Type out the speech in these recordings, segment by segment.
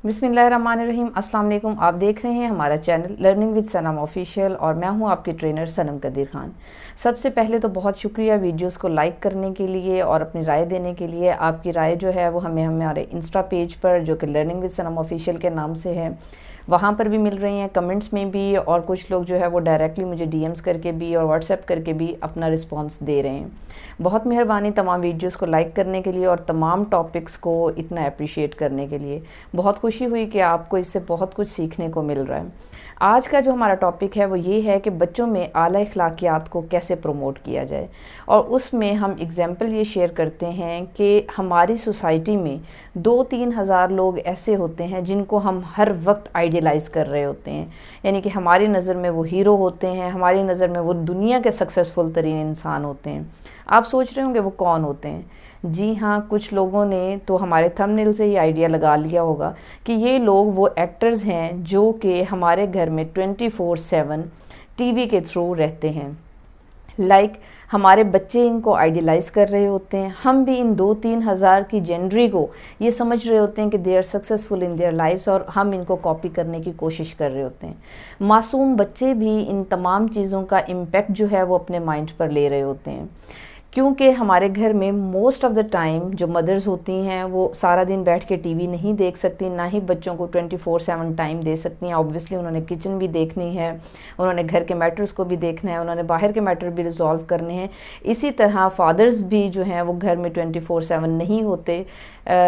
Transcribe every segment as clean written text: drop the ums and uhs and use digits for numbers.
بسم اللہ الرحمن الرحیم۔ السلام علیکم، آپ دیکھ رہے ہیں ہمارا channel learning with Sanam official اور میں ہوں آپ کی ٹرینر سنم قدیر خان۔ سب سے پہلے تو بہت شکریہ ویڈیوز کو لائک کرنے کے لیے اور اپنی رائے دینے کے لیے۔ آپ کی رائے جو ہے وہ ہمیں ہمارے انسٹا پیج پر جو کہ لرننگ وتھ سنم آفیشیل کے نام سے ہے وہاں پر بھی مل رہی ہیں، کمنٹس میں بھی، اور کچھ لوگ جو ہے وہ ڈائریکٹلی مجھے ڈی ایمز کر کے بھی اور واٹس ایپ کر کے بھی اپنا رسپانس دے رہے ہیں۔ بہت مہربانی تمام ویڈیوز کو لائک کرنے کے لیے اور تمام ٹاپکس کو اتنا اپریشیٹ کرنے کے لیے۔ بہت خوشی ہوئی کہ آپ کو اس سے بہت کچھ سیکھنے کو مل رہا ہے۔ آج کا جو ہمارا ٹاپک ہے وہ یہ ہے کہ بچوں میں اعلیٰ اخلاقیات کو کیسے پروموٹ کیا جائے، اور اس میں ہم اگزامپل یہ شیئر کرتے ہیں کہ ہماری سوسائٹی میں 2-3 ہزار لوگ ایسے ہوتے ہیں جن کو ہم ہر وقت آئیڈیلائز کر رہے ہوتے ہیں، یعنی کہ ہماری نظر میں وہ ہیرو ہوتے ہیں، ہماری نظر میں وہ دنیا کے سکسیسفل ترین انسان ہوتے ہیں۔ آپ سوچ رہے ہوں گے وہ کون ہوتے ہیں؟ جی ہاں، کچھ لوگوں نے تو ہمارے تھمبنیل سے ہی آئیڈیا لگا لیا ہوگا کہ یہ لوگ وہ ایکٹرز ہیں جو کہ ہمارے گھر میں 24/7 ٹی وی کے تھرو رہتے ہیں۔ ہمارے بچے ان کو آئیڈیلائز کر رہے ہوتے ہیں، ہم بھی ان 2-3 ہزار کی جنری کو یہ سمجھ رہے ہوتے ہیں کہ they are successful in their lives, اور ہم ان کو کاپی کرنے کی کوشش کر رہے ہوتے ہیں۔ معصوم بچے بھی ان تمام چیزوں کا امپیکٹ جو ہے وہ اپنے مائنڈ پر لے رہے ہوتے ہیں، کیونکہ ہمارے گھر میں موسٹ آف دا ٹائم جو مدرز ہوتی ہیں وہ سارا دن بیٹھ کے ٹی وی نہیں دیکھ سکتی، نہ ہی بچوں کو 24/7 ٹائم دے سکتی ہیں۔ آبویسلی انہوں نے کچن بھی دیکھنی ہے، انہوں نے گھر کے میٹرز کو بھی دیکھنا ہے، انہوں نے باہر کے میٹر بھی ریزالو کرنے ہیں۔ اسی طرح فادرز بھی جو ہیں وہ گھر میں 24/7 نہیں ہوتے،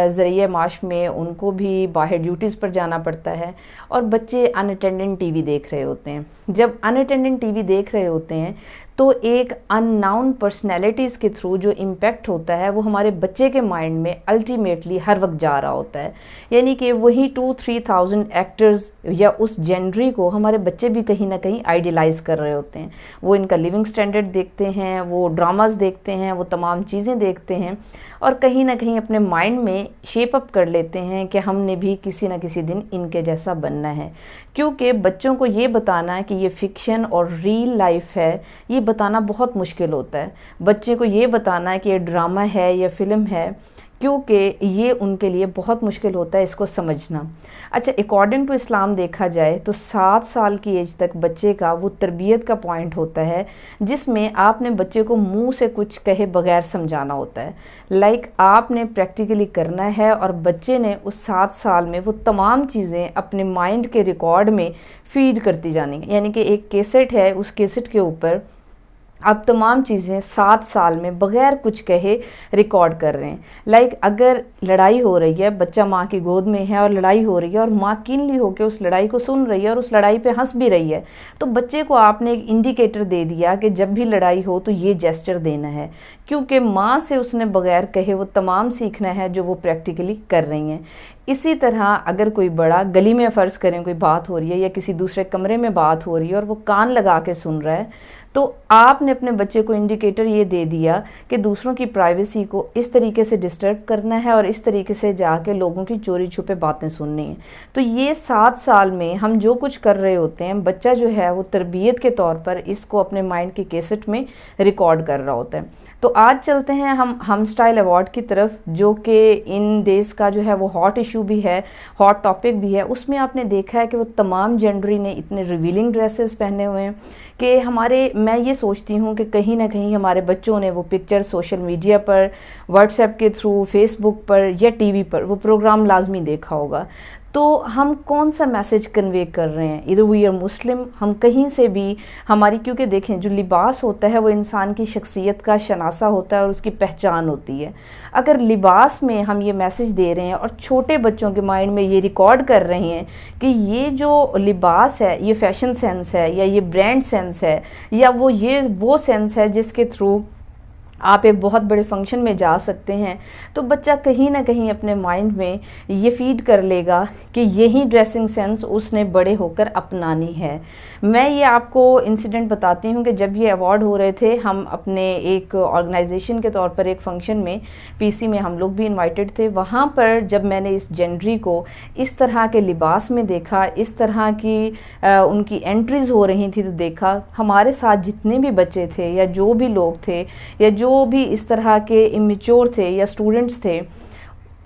ذریعہ معاش میں ان کو بھی باہر ڈیوٹیز پر جانا پڑتا ہے، اور بچے ان اٹینڈنٹ ٹی وی دیکھ رہے ہوتے ہیں۔ جب ان اٹینڈنٹ ٹی وی دیکھ رہے ہوتے ہیں تو ایک ان ناؤن پرسنالٹیز کے تھرو جو امپیکٹ ہوتا ہے وہ ہمارے بچے کے مائنڈ میں الٹیمیٹلی ہر وقت جا رہا ہوتا ہے، یعنی کہ وہی 2-3,000 ایکٹرز یا اس جینڈری کو ہمارے بچے بھی کہیں نہ کہیں آئیڈیلائز کر رہے ہوتے ہیں۔ وہ ان کا لیونگ سٹینڈرڈ دیکھتے ہیں، وہ ڈراماز دیکھتے ہیں، وہ تمام چیزیں دیکھتے ہیں، اور کہیں نہ کہیں اپنے مائنڈ میں شیپ اپ کر لیتے ہیں کہ ہم نے بھی کسی نہ کسی دن ان کے جیسا بننا ہے۔ کیونکہ بچوں کو یہ بتانا ہے کہ یہ فکشن اور ریل لائف ہے، یہ بتانا بہت مشکل ہوتا ہے۔ بچے کو یہ بتانا ہے کہ یہ ڈرامہ ہے یا فلم ہے، کیونکہ یہ ان کے لیے بہت مشکل ہوتا ہے اس کو سمجھنا۔ اچھا، اکارڈنگ ٹو اسلام دیکھا جائے تو 7 سال کی ایج تک بچے کا وہ تربیت کا پوائنٹ ہوتا ہے جس میں آپ نے بچے کو منہ سے کچھ کہے بغیر سمجھانا ہوتا ہے۔ آپ نے پریکٹیکلی کرنا ہے، اور بچے نے اس 7 سال میں وہ تمام چیزیں اپنے مائنڈ کے ریکارڈ میں فیڈ کرتی جانی ہیں، یعنی کہ ایک کیسٹ ہے، اس کیسٹ کے اوپر اب تمام چیزیں 7 سال میں بغیر کچھ کہے ریکارڈ کر رہے ہیں۔ اگر لڑائی ہو رہی ہے، بچہ ماں کی گود میں ہے اور لڑائی ہو رہی ہے، اور ماں کینلی ہو کے اس لڑائی کو سن رہی ہے اور اس لڑائی پہ ہنس بھی رہی ہے، تو بچے کو آپ نے ایک انڈیکیٹر دے دیا کہ جب بھی لڑائی ہو تو یہ جیسچر دینا ہے، کیونکہ ماں سے اس نے بغیر کہے وہ تمام سیکھنا ہے جو وہ پریکٹیکلی کر رہی ہیں۔ اسی طرح اگر کوئی بڑا گلی میں فرض کریں کوئی بات ہو رہی ہے یا کسی دوسرے کمرے میں بات ہو رہی ہے اور وہ کان لگا کے سن رہا ہے، تو آپ نے اپنے بچے کو انڈیکیٹر یہ دے دیا کہ دوسروں کی پرائیویسی کو اس طریقے سے ڈسٹرب کرنا ہے اور اس طریقے سے جا کے لوگوں کی چوری چھپے باتیں سننی ہیں۔ تو یہ 7 سال میں ہم جو کچھ کر رہے ہوتے ہیں، بچہ جو ہے وہ تربیت کے طور پر اس کو اپنے مائنڈ کی کیسٹ میں ریکارڈ کر رہا ہوتا ہے۔ تو آج چلتے ہیں ہم سٹائل ایوارڈ کی طرف، جو کہ ان ڈیز کا جو ہے وہ ہاٹ ایشو بھی ہے، ہاٹ ٹاپک بھی ہے۔ اس میں آپ نے دیکھا ہے کہ وہ تمام جینڈری نے اتنے ریویلنگ ڈریسز پہنے ہوئے ہیں کہ میں یہ سوچتی ہوں کہ کہیں نہ کہیں ہمارے بچوں نے وہ پکچر سوشل میڈیا پر، واٹس ایپ کے تھرو، فیس بک پر یا ٹی وی پر وہ پروگرام لازمی دیکھا ہوگا۔ تو ہم کون سا میسج کنوے کر رہے ہیں؟ ادھر وی آر مسلم، ہم کہیں سے بھی ہماری، کیونکہ دیکھیں جو لباس ہوتا ہے وہ انسان کی شخصیت کا شناسہ ہوتا ہے اور اس کی پہچان ہوتی ہے۔ اگر لباس میں ہم یہ میسج دے رہے ہیں اور چھوٹے بچوں کے مائنڈ میں یہ ریکارڈ کر رہے ہیں کہ یہ جو لباس ہے یہ فیشن سینس ہے، یا یہ برانڈ سینس ہے، یا وہ سینس ہے جس کے تھرو آپ ایک بہت بڑے فنکشن میں جا سکتے ہیں، تو بچہ کہیں نہ کہیں اپنے مائنڈ میں یہ فیڈ کر لے گا کہ یہی ڈریسنگ سینس اس نے بڑے ہو کر اپنانی ہے۔ میں یہ آپ کو انسیڈنٹ بتاتی ہوں کہ جب یہ ایوارڈ ہو رہے تھے، ہم اپنے ایک آرگنائزیشن کے طور پر ایک فنکشن میں پی سی میں ہم لوگ بھی انوائٹڈ تھے۔ وہاں پر جب میں نے اس جینڈری کو اس طرح کے لباس میں دیکھا، اس طرح کی ان کی انٹریز ہو رہی تھی، تو دیکھا ہمارے ساتھ جتنے بھی بچے تھے یا جو بھی لوگ تھے یا جو بھی اس طرح کے امیچور تھے یا اسٹوڈنٹس تھے،